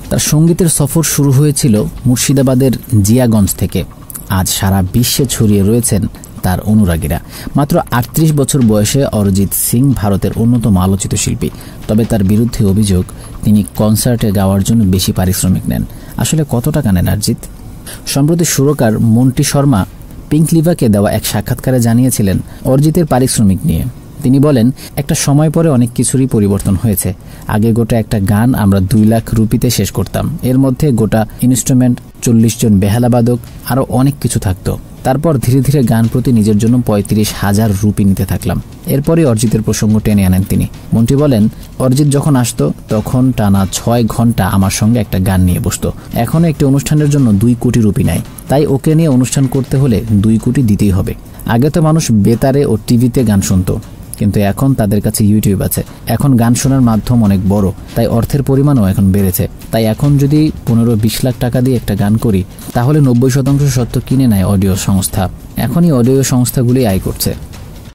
তার সঙ্গীতের সফর শুরু হয়েছিল মুর্শিদাবাদের জিয়াগঞ্জ থেকে। আজ সারা বিশ্বে ছড়িয়ে রয়েছেন তার অনুরাগীরা। মাত্র ৩৮ বছর বয়সে অরিজিৎ সিং ভারতের অন্যতম আলোচিত শিল্পী। তবে তার বিরুদ্ধে অভিযোগ, তিনি কনসার্টে গাওয়ার জন্য বেশি পারিশ্রমিক নেন। আসলে কত টাকা নেন অরিজিৎ? সম্প্রতি সুরকার মন্টি শর্মা পিঙ্ক লিভাকে দেওয়া এক সাক্ষাৎকারে জানিয়েছিলেন অরিজিতের পারিশ্রমিক নিয়ে। তিনি বলেন, একটা সময় পরে অনেক কিছুরই পরিবর্তন হয়েছে। আগে গোটা একটা গান আমরা 2 লাখ রুপিতে শেষ করতাম। এর মধ্যে গোটা ইনস্ট্রুমেন্ট, 40 জন বেহালাবাদক, আরও অনেক কিছু থাকতো। তারপর ধীরে ধীরে গান প্রতি নিজের জন্য 35,000 রুপি নিতে থাকলাম। এরপরই অরিজিতের প্রসঙ্গ টেনে আনেন তিনি। মন্টি বলেন, অরিজিৎ যখন আসতো তখন টানা 6 ঘন্টা আমার সঙ্গে একটা গান নিয়ে বসতো। এখনও একটি অনুষ্ঠানের জন্য 2 কোটি রুপি নেয়। তাই ওকে নিয়ে অনুষ্ঠান করতে হলে 2 কোটি দিতেই হবে। আগে তো মানুষ বেতারে ও টিভিতে গান শুনতো, কিন্তু এখন তাদের কাছে ইউটিউব আছে। এখন গান শোনার মাধ্যম অনেক বড়, তাই অর্থের পরিমাণও এখন বেড়েছে। তাই এখন যদি 15-20 লাখ টাকা দিয়ে একটা গান করি, তাহলে 90% স্বত্ব কিনে নেয় অডিও সংস্থা। এখনই অডিও সংস্থাগুলি আয় করছে।